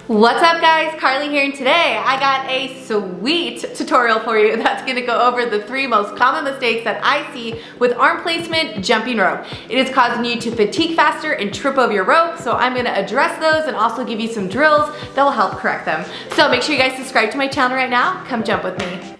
What's up guys, Carly here, and today I got a sweet tutorial for you that's gonna go over the 3 most common mistakes that I see with arm placement jumping rope. It is causing you to fatigue faster and trip over your rope, so I'm gonna address those and also give you some drills that will help correct them. So make sure you guys subscribe to my channel right now. Come jump with me.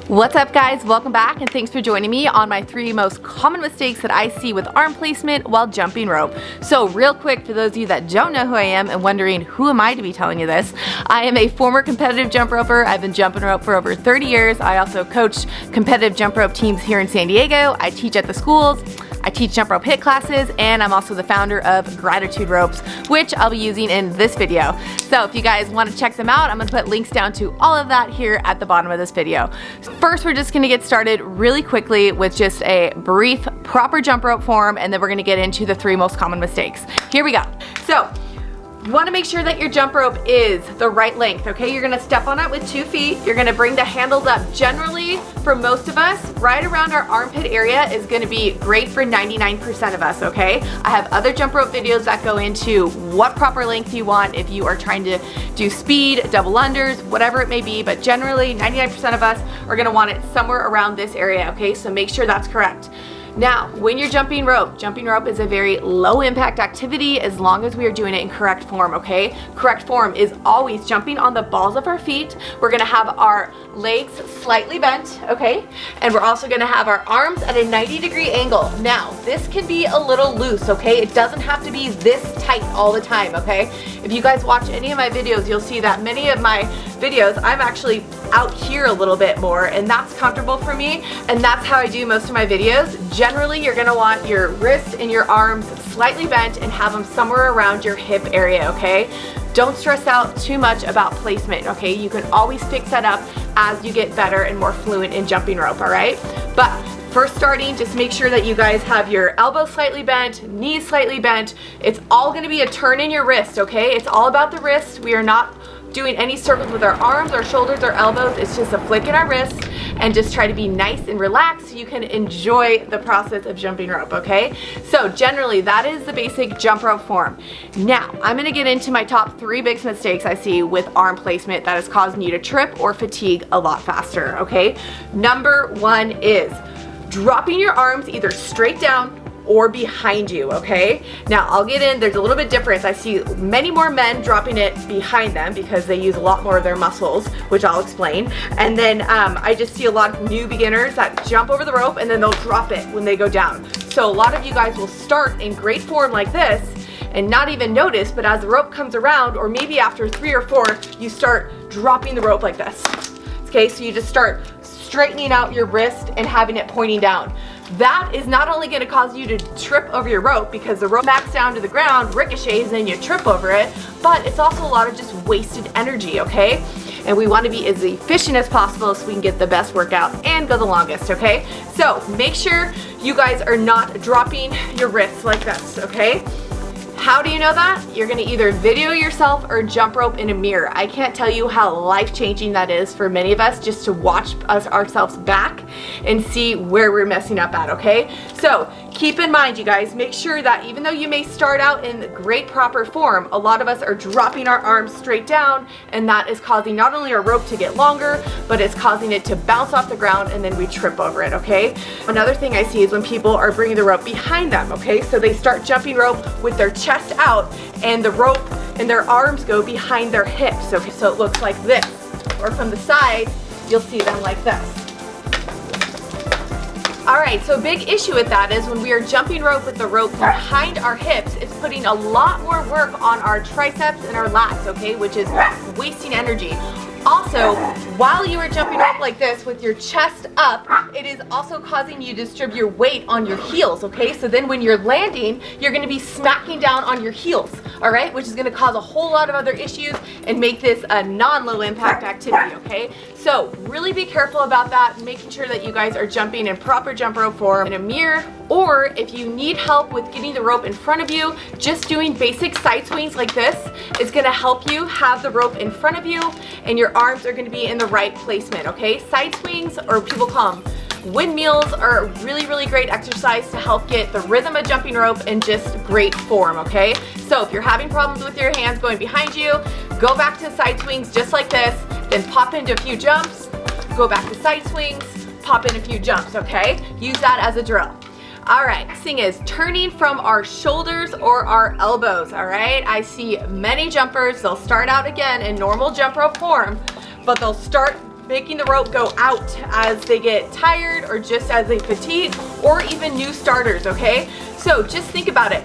What's up guys, welcome back and thanks for joining me on my 3 most common mistakes that I see with arm placement while jumping rope. So real quick, for those of you that don't know who I am and wondering who am I to be telling you this, I am a former competitive jump roper. I've been jumping rope for over 30 years. I also coach competitive jump rope teams here in San Diego. I teach at the schools. I teach jump rope HIIT classes, and I'm also the founder of Gratitude Ropes, which I'll be using in this video. So if you guys want to check them out, I'm gonna put links down to all of that here at the bottom of this video. First, we're just gonna get started really quickly with just a brief, proper jump rope form, and then we're gonna get into the 3 most common mistakes. Here we go. So, you want to make sure that your jump rope is the right length, okay? You're gonna step on it with 2 feet. You're gonna bring the handles up. Generally, for most of us, right around our armpit area is gonna be great for 99% of us, okay? I have other jump rope videos that go into what proper length you want if you are trying to do speed, double unders, whatever it may be, but generally 99% of us are gonna want it somewhere around this area, okay? So make sure that's correct. Now, when you're jumping rope is a very low impact activity as long as we are doing it in correct form, okay? Correct form is always jumping on the balls of our feet. We're gonna have our legs slightly bent, okay? And we're also gonna have our arms at a 90-degree angle. Now, this can be a little loose, okay? It doesn't have to be this tight all the time, okay? If you guys watch any of my videos, you'll see that many of my videos, I'm actually out here a little bit more, and that's comfortable for me, and that's how I do most of my videos. Generally, you're gonna want your wrists and your arms slightly bent and have them somewhere around your hip area, okay? Don't stress out too much about placement, okay? You can always fix that up as you get better and more fluent in jumping rope, all right? But first starting, just make sure that you guys have your elbows slightly bent, knees slightly bent. It's all gonna be a turn in your wrist, okay? It's all about the wrist. We are not doing any circles with our arms, our shoulders, our elbows. It's just a flick in our wrists, and just try to be nice and relaxed so you can enjoy the process of jumping rope, okay? So generally, that is the basic jump rope form. Now, I'm gonna get into my top 3 big mistakes I see with arm placement that is causing you to trip or fatigue a lot faster, okay? Number 1 is dropping your arms either straight down or behind you, okay? Now I'll get in, there's a little bit difference. I see many more men dropping it behind them because they use a lot more of their muscles, which I'll explain. And then I just see a lot of new beginners that jump over the rope and then they'll drop it when they go down. So a lot of you guys will start in great form like this and not even notice, but as the rope comes around, or maybe after 3 or 4, you start dropping the rope like this. Okay, so you just start straightening out your wrist and having it pointing down. That is not only going to cause you to trip over your rope because the rope smacks down to the ground, ricochets, and you trip over it, but it's also a lot of just wasted energy, okay? And we want to be as efficient as possible so we can get the best workout and go the longest, okay? So make sure you guys are not dropping your wrists like this, okay? How do you know that? You're gonna either video yourself or jump rope in a mirror. I can't tell you how life-changing that is for many of us, just to watch ourselves back and see where we're messing up at, okay? So keep in mind, you guys, make sure that even though you may start out in great proper form, a lot of us are dropping our arms straight down, and that is causing not only our rope to get longer, but it's causing it to bounce off the ground and then we trip over it, okay? Another thing I see is when people are bringing the rope behind them, okay? So they start jumping rope with their chest out and the rope and their arms go behind their hips, okay? So it looks like this, or from the side you'll see them like this. Alright, so a big issue with that is when we are jumping rope with the rope behind our hips, it's putting a lot more work on our triceps and our lats, okay, which is wasting energy. Also, while you are jumping rope like this with your chest up, it is also causing you to distribute your weight on your heels, okay? So then when you're landing, you're gonna be smacking down on your heels, all right? Which is gonna cause a whole lot of other issues and make this a non-low impact activity, okay? So really be careful about that, making sure that you guys are jumping in proper jump rope form in a mirror, or if you need help with getting the rope in front of you, just doing basic side swings like this is gonna help you have the rope in front of you and your arms are gonna be in the right placement, okay? Side swings, or people call them Windmills are a really, really great exercise to help get the rhythm of jumping rope in just great form, okay? So if you're having problems with your hands going behind you, go back to side swings just like this, then pop into a few jumps, go back to side swings, pop in a few jumps, okay? Use that as a drill. All right, next thing is turning from our shoulders or our elbows, all right? I see many jumpers, they'll start out again in normal jump rope form, but they'll start making the rope go out as they get tired or just as they fatigue, or even new starters, okay? So just think about it.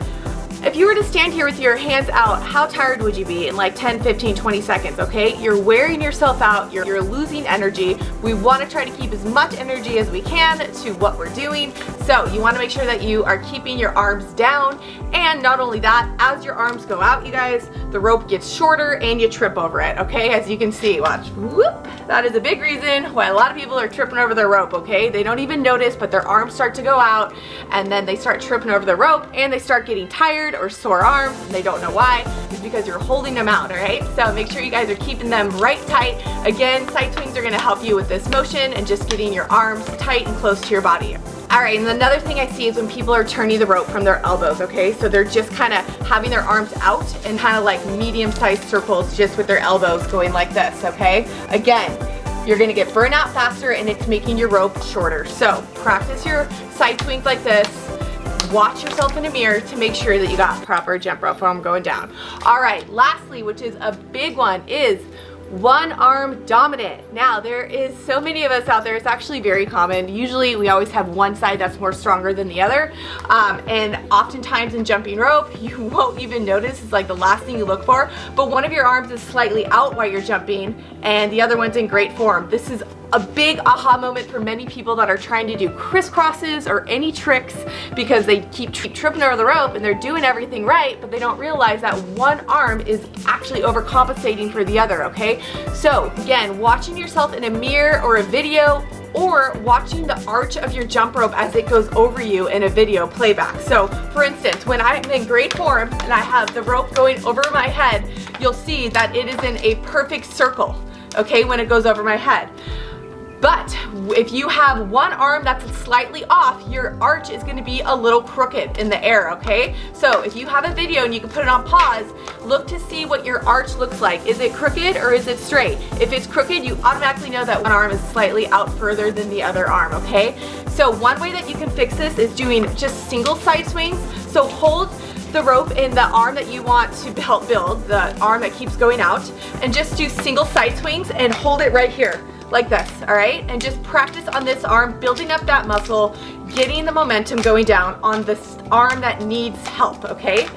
If you were to stand here with your hands out, how tired would you be in like 10, 15, 20 seconds, okay? You're wearing yourself out, you're losing energy. We want to try to keep as much energy as we can to what we're doing. So you want to make sure that you are keeping your arms down, and not only that, as your arms go out, you guys, the rope gets shorter and you trip over it, okay? As you can see, watch, whoop. That is a big reason why a lot of people are tripping over their rope, okay? They don't even notice, but their arms start to go out, and then they start tripping over the rope, and they start getting tired or sore arms, and they don't know why. It's because you're holding them out, all right? So make sure you guys are keeping them right tight. Again, side swings are gonna help you with this motion and just getting your arms tight and close to your body. All right, and another thing I see is when people are turning the rope from their elbows, okay? So they're just kind of having their arms out and kind of like medium-sized circles just with their elbows going like this, okay? Again, you're gonna get burnt out faster and it's making your rope shorter. So practice your side swings like this. Watch yourself in a mirror to make sure that you got proper jump rope form going down. All right, lastly, which is a big one, is one arm dominant. Now, there is so many of us out there, it's actually very common. Usually we always have one side that's more stronger than the other. And oftentimes in jumping rope, you won't even notice, it's like the last thing you look for, but one of your arms is slightly out while you're jumping and the other one's in great form. This is a big aha moment for many people that are trying to do crisscrosses or any tricks because they keep tripping over the rope and they're doing everything right, but they don't realize that one arm is actually overcompensating for the other, okay? So again, watching yourself in a mirror or a video, or watching the arch of your jump rope as it goes over you in a video playback. So for instance, when I'm in great form and I have the rope going over my head, you'll see that it is in a perfect circle, okay, when it goes over my head. But if you have one arm that's slightly off, your arch is gonna be a little crooked in the air, okay? So if you have a video and you can put it on pause, look to see what your arch looks like. Is it crooked or is it straight? If it's crooked, you automatically know that one arm is slightly out further than the other arm, okay? So one way that you can fix this is doing just single side swings. So hold the rope in the arm that you want to help build, the arm that keeps going out, and just do single side swings and hold it right here. Like this, all right? And just practice on this arm, building up that muscle, getting the momentum going down on this arm that needs help, okay?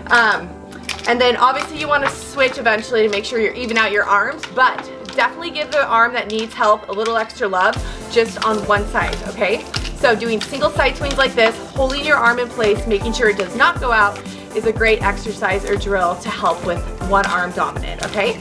And then obviously you want to switch eventually to make sure you're even out your arms, but definitely give the arm that needs help a little extra love just on one side, okay? So doing single side swings like this, holding your arm in place, making sure it does not go out, is a great exercise or drill to help with one arm dominant, okay?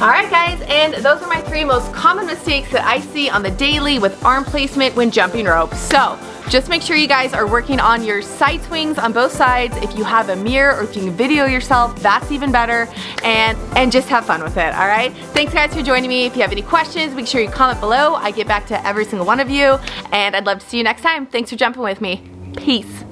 Alright guys, and those are my 3 most common mistakes that I see on the daily with arm placement when jumping rope. So just make sure you guys are working on your side swings on both sides. If you have a mirror or if you can video yourself, that's even better, and just have fun with it, alright? Thanks guys for joining me. If you have any questions, make sure you comment below. I get back to every single one of you, and I'd love to see you next time. Thanks for jumping with me. Peace.